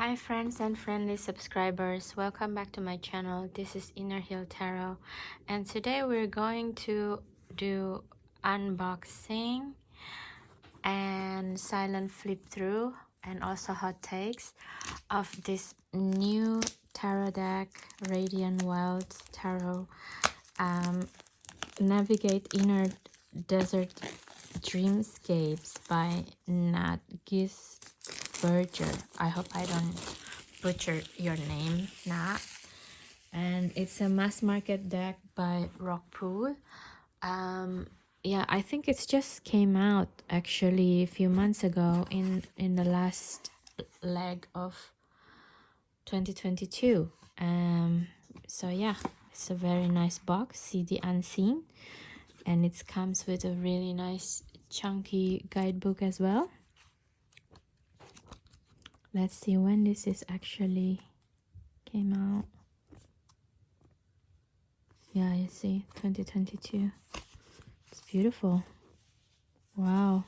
Hi friends and friendly subscribers, welcome back to my channel. This is Inner Hill Tarot, and today we're going to do unboxing and silent flip through and also hot takes of this new tarot deck, Radiant Wilds Tarot. Navigate Inner Desert Dreamscapes by Nat Gisberger. I hope I don't butcher your name, Nat. And it's a mass market deck by Rockpool. Yeah, I think it's just came out actually a few months ago in the last leg of 2022. So yeah, it's a very nice box, See the Unseen, and it comes with a really nice chunky guidebook as well. Let's see when this is actually came out. Yeah, you see, 2022. It's beautiful. Wow.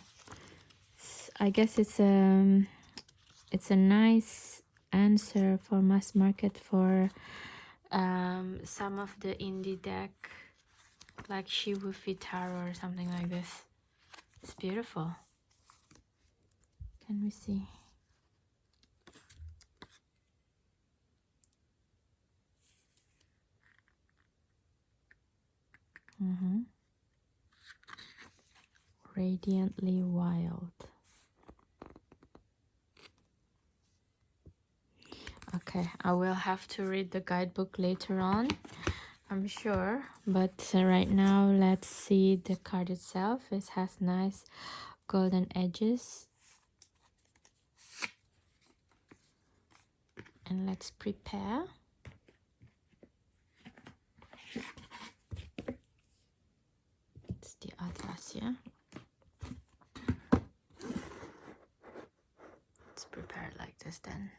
I guess it's a nice answer for mass market for some of the indie deck, like Shiwufi Tarot or something like this. It's beautiful. Can we see? Radiantly Wild. Okay, I will have to read the guidebook later on, I'm sure, but right now let's see the card itself. It has nice golden edges, and let's prepare. It's the atlas, yeah. Let's prepare it like this then.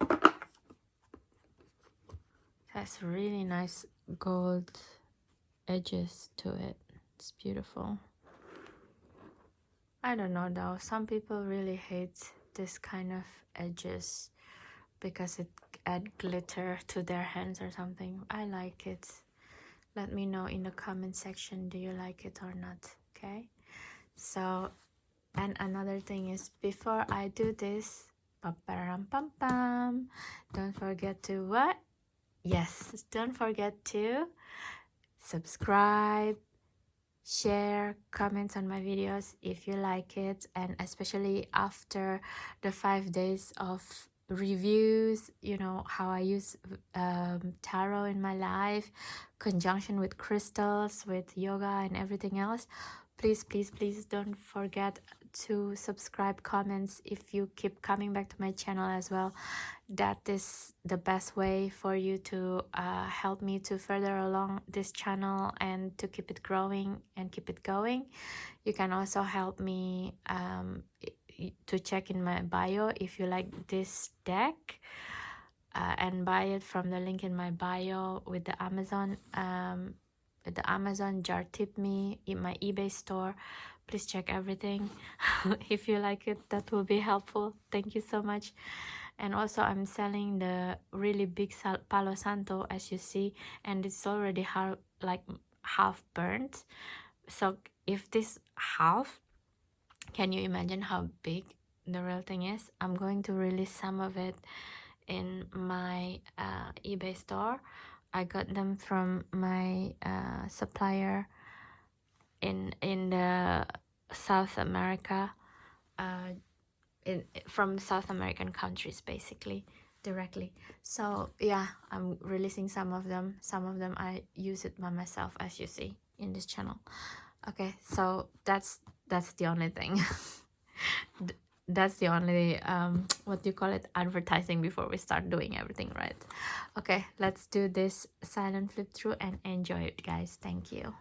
It has really nice gold edges to it. It's beautiful. I don't know though, some people really hate this kind of edges because it add glitter to their hands or something. I like it. Let me know in the comment section, do you like it or not? Okay, so, and another thing is, before I do this, don't forget to what? Yes, don't forget to subscribe, share, comment on my videos if you like it, and especially after the 5 days of reviews, you know how I use tarot in my life, conjunction with crystals, with yoga and everything else. Please don't forget to subscribe, comments if you keep coming back to my channel as well. That is the best way for you to help me to further along this channel and to keep it growing and keep it going. You can also help me to check in my bio if you like this deck, and buy it from the link in my bio with the Amazon jar tip me in my eBay store. Please check everything. If you like it, that will be helpful. Thank you so much. And also I'm selling the really big Palo Santo, as you see, and it's already half burnt. So if this half, can you imagine how big the real thing is? I'm going to release some of it in my eBay store. I got them from my supplier in the South America, from South American countries, basically, directly. So yeah, I'm releasing some of them. Some of them I use it by myself, as you see in this channel. Okay, so that's the only thing. That's the only what do you call it, advertising before we start doing everything, right? Okay, let's do this silent flip through and enjoy it, guys. Thank you.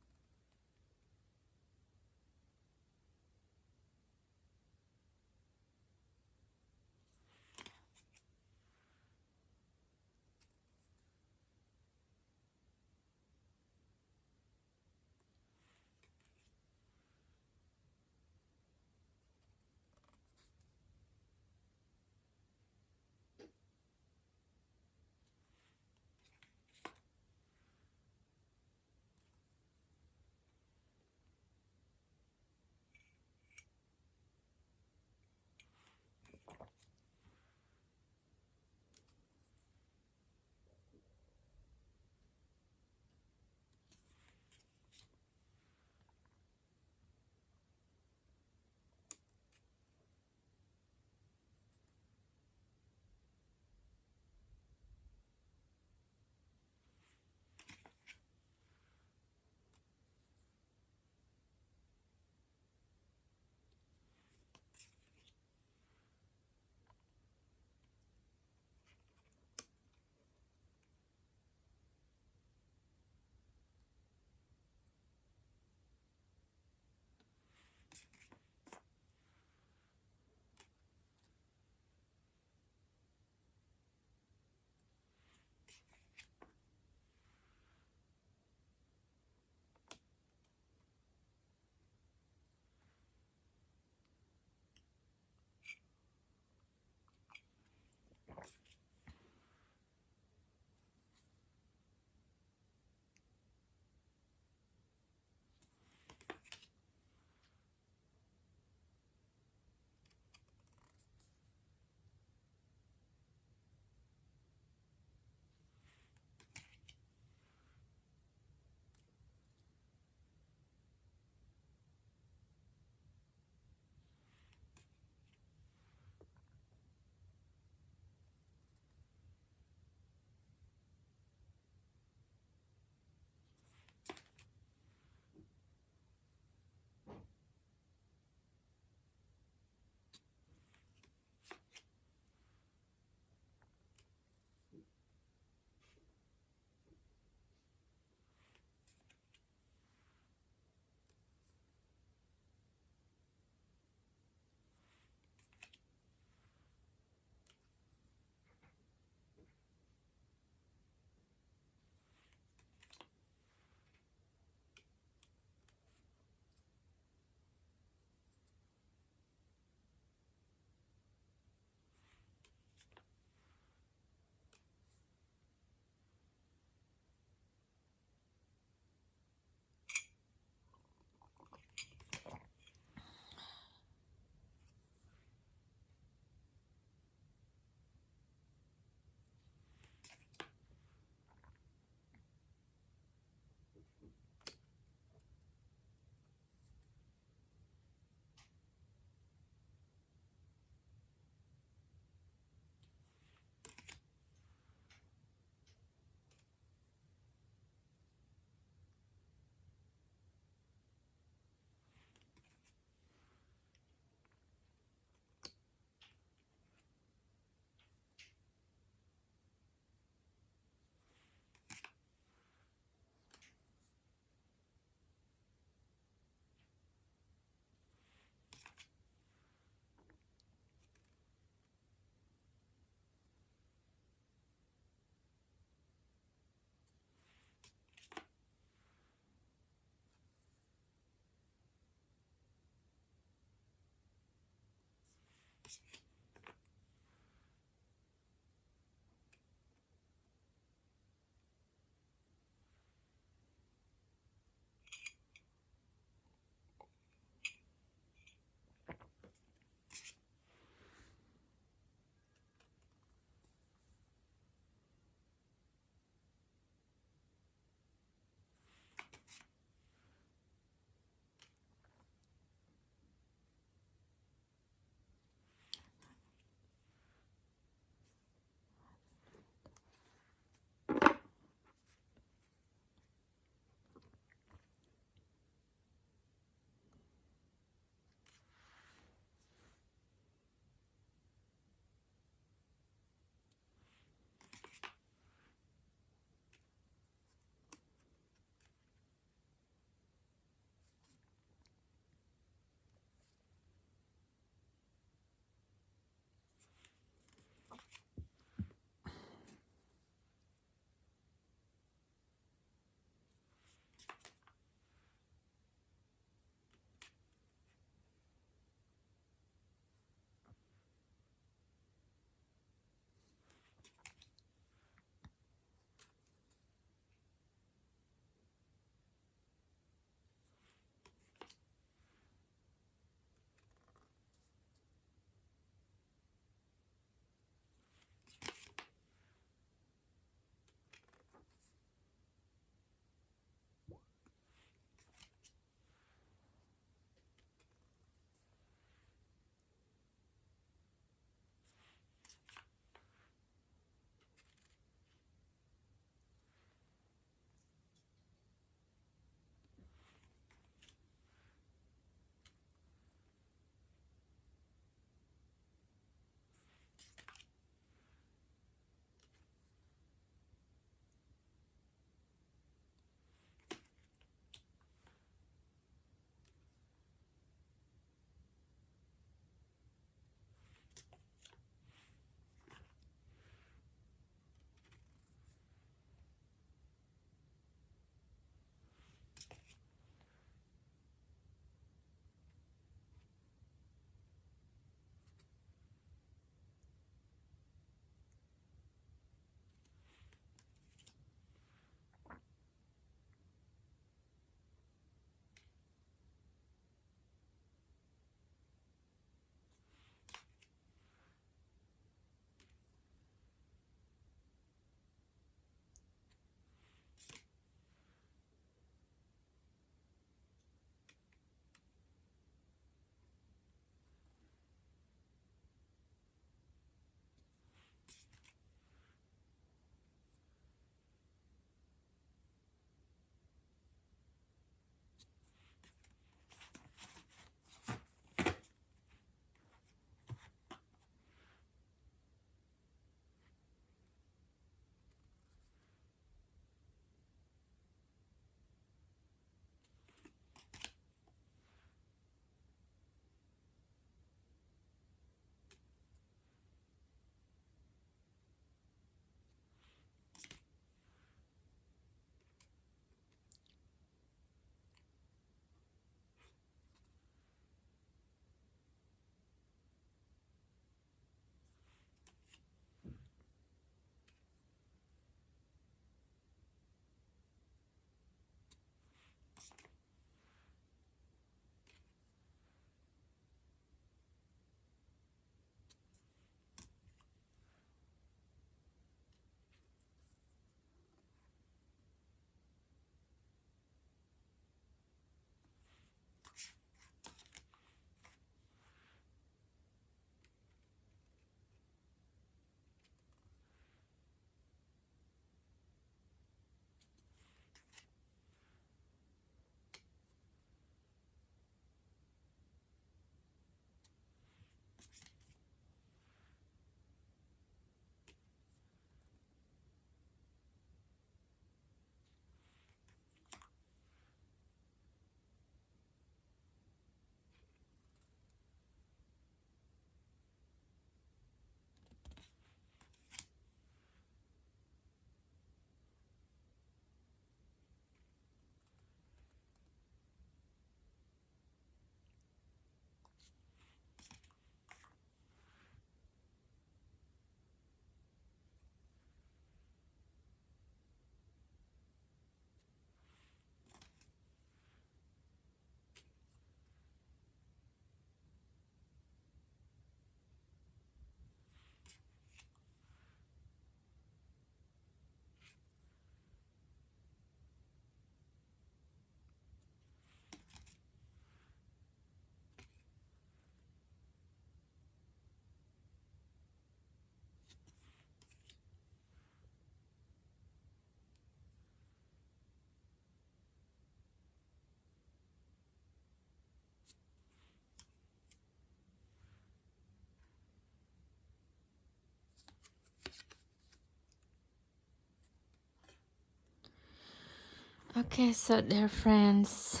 Okay, so dear friends,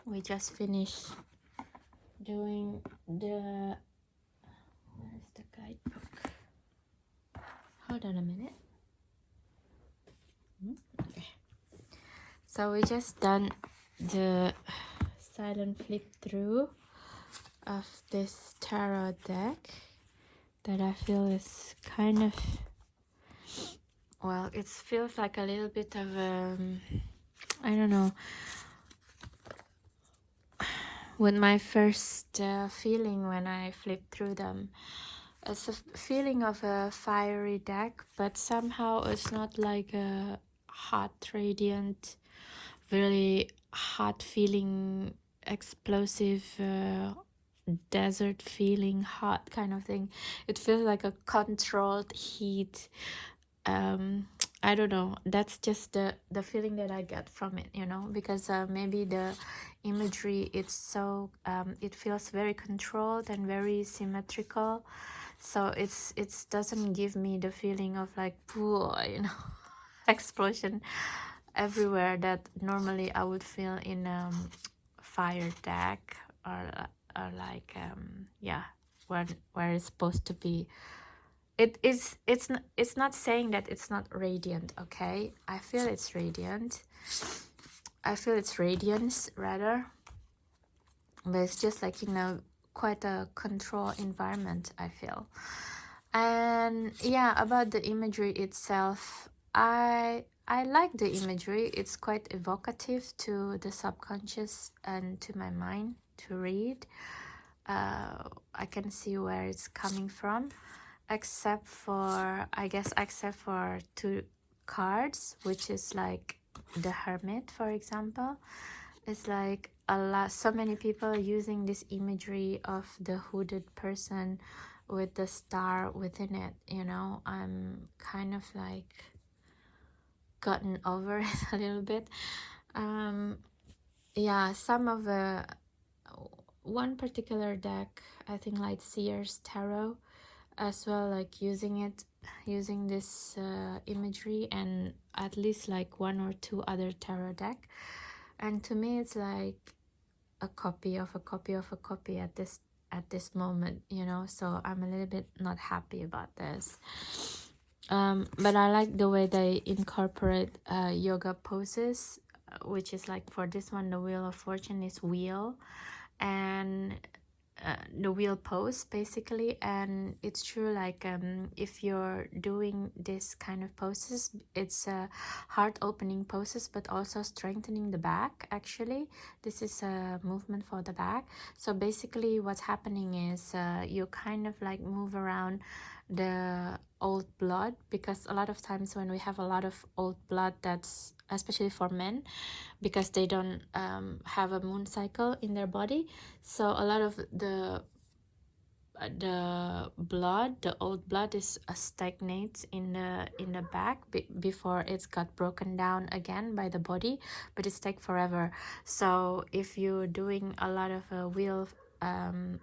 we just finished doing the, where's the guidebook? Hold on a minute. Okay. So we just done the silent flip through of this tarot deck that I feel is kind of, well, it feels like a little bit of I don't know, with my first feeling when I flipped through them. It's a feeling of a fiery deck, but somehow it's not like a hot, radiant, really hot feeling, explosive, desert feeling, hot kind of thing. It feels like a controlled heat. I don't know, that's just the feeling that I get from it, you know, because maybe the imagery, it's so it feels very controlled and very symmetrical, so it doesn't give me the feeling of like, you know, explosion everywhere that normally I would feel in fire deck, or like yeah, where it's supposed to be. It's not saying that it's not radiant, okay? I feel it's radiant. I feel it's radiance rather, but it's just like, you know, quite a control environment, I feel. And yeah, about the imagery itself, I like the imagery. It's quite evocative to the subconscious and to my mind to read. I can see where it's coming from, except for, I guess, except for two cards, which is like the Hermit, for example. It's like a lot, so many people using this imagery of the hooded person with the star within it, you know. I'm kind of like gotten over it a little bit. Yeah, some of the one particular deck, I think like Seer's Tarot as well, like using this imagery, and at least like one or two other tarot deck. And to me it's like a copy of a copy of a copy at this moment, you know. So I'm a little bit not happy about this. But I like the way they incorporate yoga poses, which is like, for this one, the Wheel of Fortune is wheel, and the wheel pose basically. And it's true, like if you're doing this kind of poses, it's heart opening poses, but also strengthening the back. Actually, this is a movement for the back. So basically what's happening is you kind of like move around the old blood, because a lot of times when we have a lot of old blood, that's especially for men, because they don't have a moon cycle in their body. So a lot of the blood, the old blood, is stagnates in the back before it's got broken down again by the body, but it's take forever. So if you're doing a lot of wheel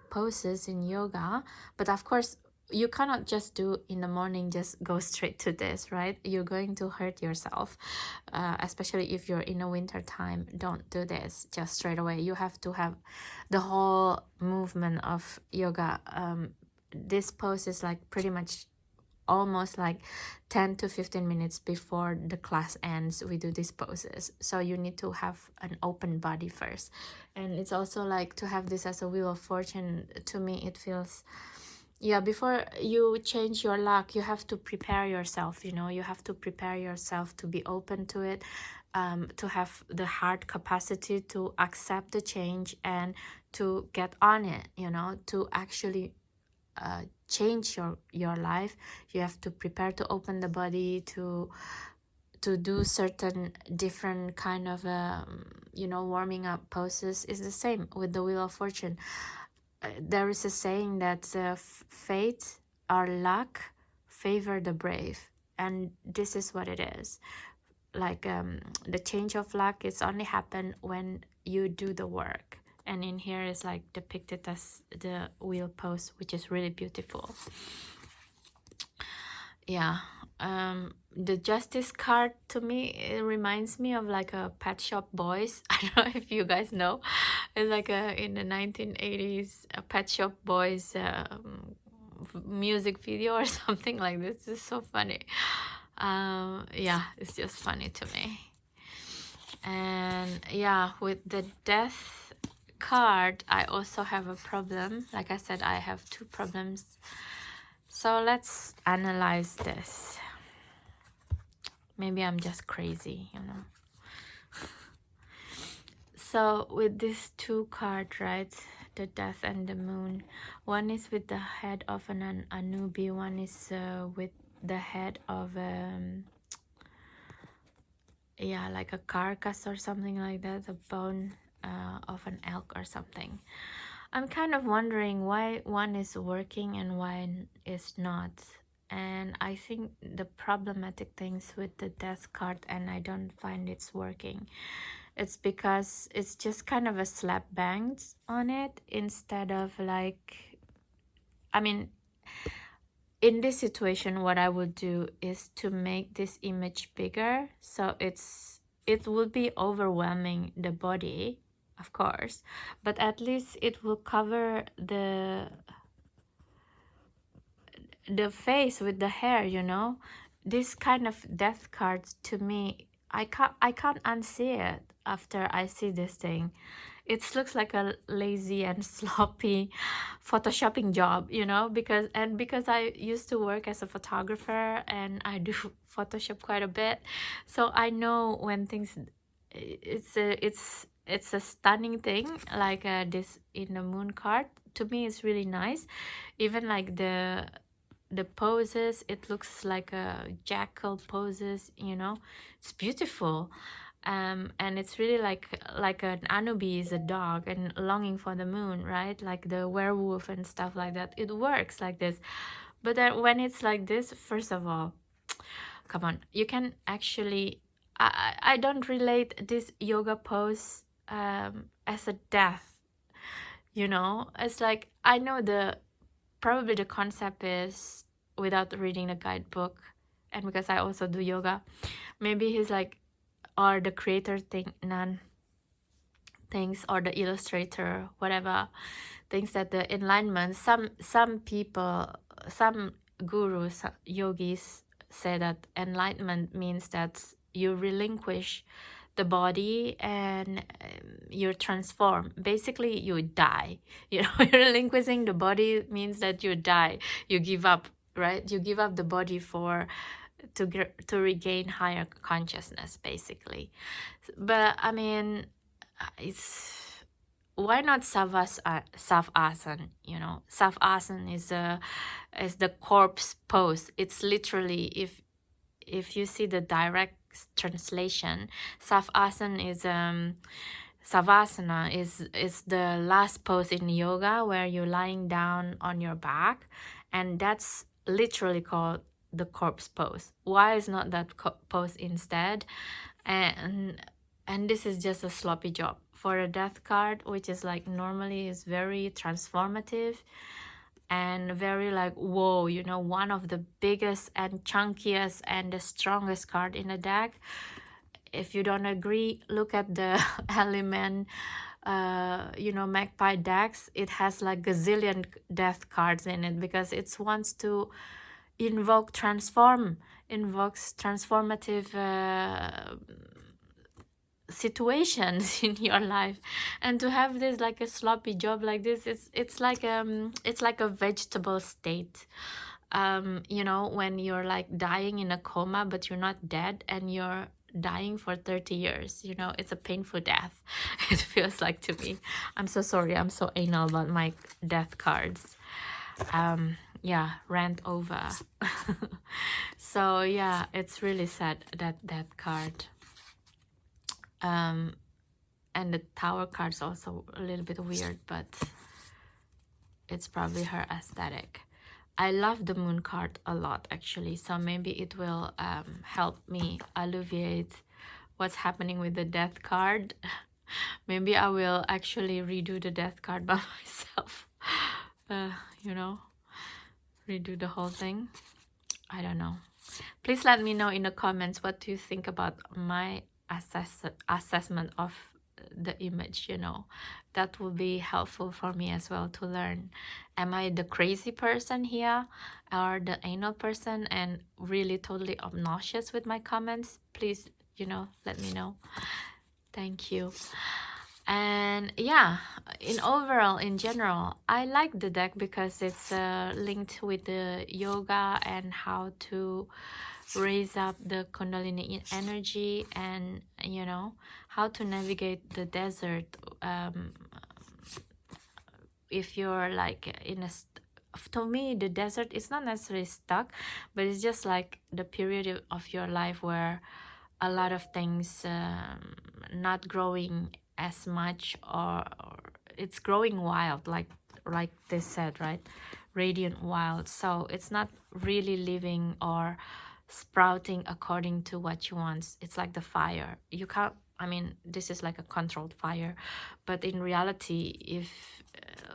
poses in yoga, but of course you cannot just do in the morning, just go straight to this, right? You're going to hurt yourself, especially if you're in a winter time. Don't do this just straight away. You have to have the whole movement of yoga. This pose is like pretty much almost like 10 to 15 minutes before the class ends, we do these poses. So you need to have an open body first. And it's also like, to have this as a Wheel of Fortune, to me it feels, yeah, before you change your luck, you have to prepare yourself, you know. You have to prepare yourself to be open to it, to have the heart capacity to accept the change and to get on it, you know. To actually change your life, you have to prepare to open the body, to do certain different kind of you know, warming up poses. Is the same with the Wheel of Fortune. There is a saying that fate or luck favor the brave, and this is what it is. Like the change of luck is only happen when you do the work. And in here is like depicted as the wheel pose, which is really beautiful. Yeah, the Justice card to me, it reminds me of like a Pet Shop Boys. I don't know if you guys know. It's like in the 1980s, a Pet Shop Boys music video or something like this. It's so funny. Yeah, it's just funny to me. And yeah, with the Death card, I also have a problem. Like I said, I have two problems. So let's analyze this. Maybe I'm just crazy, you know. So with these two cards, right, the Death and the Moon, one is with the head of an Anubi, one is with the head of yeah, like a carcass or something like that, a bone of an elk or something. I'm kind of wondering why one is working and one is not. And I think the problematic things with the Death card, and I don't find it's working, it's because it's just kind of a slap bangs on it instead of like, I mean, in this situation, what I would do is to make this image bigger, so it would be overwhelming the body, of course, but at least it will cover the face with the hair, you know. This kind of Death cards, to me, I can't unsee it after I see this thing. It looks like a lazy and sloppy photoshopping job, you know, because I used to work as a photographer and I do Photoshop quite a bit, so I know when things, it's a stunning thing, like this in the Moon card. To me, it's really nice. Even like the poses, it looks like a jackal poses, you know. It's beautiful. And it's really like an Anubi is a dog and longing for the moon, right? Like the werewolf and stuff like that. It works like this. But then when it's like this, first of all, come on, you can actually, I don't relate this yoga pose as a death, you know. It's like, I know probably the concept is, without reading the guidebook, and because I also do yoga, maybe he's like, or the creator think none thinks, or the illustrator, whatever, thinks that the enlightenment, some people, some gurus, yogis say that enlightenment means that you relinquish the body and you're transformed. Basically, you die. You know, you're relinquishing the body means that you die. You give up, right? You give up the body to regain higher consciousness, basically. But I mean, it's, why not Savasana? You know, Savasana is the corpse pose. It's literally, if you see the direct translation, Savasana is Savasana is the last pose in yoga where you're lying down on your back, and that's literally called the corpse pose. Why is not that pose instead? And this is just a sloppy job for a Death card, which is like normally is very transformative and very like, whoa, you know, one of the biggest and chunkiest and the strongest card in the deck. If you don't agree, look at the element, you know, magpie decks. It has like gazillion Death cards in it because it wants to invokes transformative situations in your life. And to have this like a sloppy job like this, it's like a vegetable state. You know, when you're like dying in a coma but you're not dead and you're dying for 30 years, you know, it's a painful death. It feels like to me. I'm so sorry, I'm so anal about my Death cards. Yeah, rant over. So yeah, it's really sad, that card. And the Tower card's also a little bit weird, but it's probably her aesthetic. I love the Moon card a lot, actually, so maybe it will help me alleviate what's happening with the Death card. Maybe I will actually redo the Death card by myself. You know, redo the whole thing. I don't know. Please let me know in the comments what do you think about my assessment of the image, you know. That will be helpful for me as well to learn. Am I the crazy person here or the anal person and really totally obnoxious with my comments? Please, you know, let me know. Thank you. And yeah, in general, I like the deck because it's linked with the yoga and how to raise up the Kundalini energy, and you know how to navigate the desert if you're like in a to me the desert is not necessarily stuck, but it's just like the period of your life where a lot of things not growing as much, or it's growing wild, like they said, right? Radiant wild. So it's not really living or sprouting according to what you want. It's like the fire. You can't, I mean, this is like a controlled fire, but in reality, if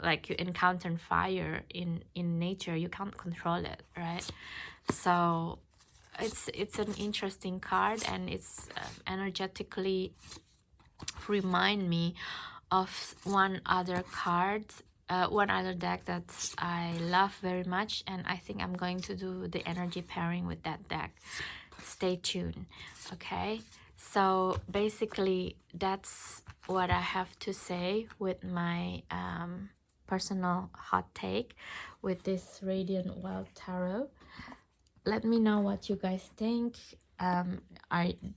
like you encounter fire in nature, you can't control it, right? So it's an interesting card, and it's energetically remind me of one other card, one other deck that I love very much, and I think I'm going to do the energy pairing with that deck. Stay tuned. Okay, so basically that's what I have to say with my personal hot take with this Radiant Wild Tarot. Let me know what you guys think.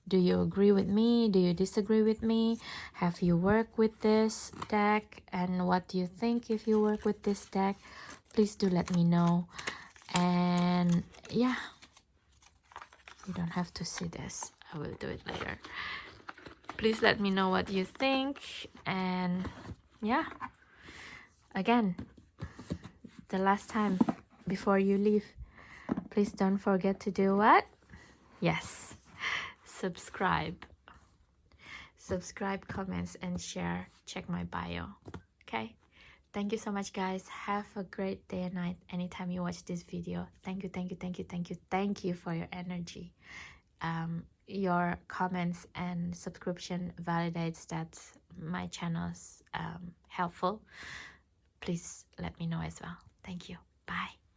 Do you agree with me? Do you disagree with me? Have you worked with this deck? And what do you think if you work with this deck? Please do let me know. And yeah, you don't have to see this. I will do it later. Please let me know what you think. And yeah, again, the last time before you leave, please don't forget to do what? Yes, subscribe, comments, and share. Check my bio. Okay, thank you so much, guys. Have a great day and night anytime you watch this video. Thank you, thank you, thank you, thank you, thank you for your energy. Your comments and subscription validates that my channel's helpful. Please let me know as well. Thank you. Bye.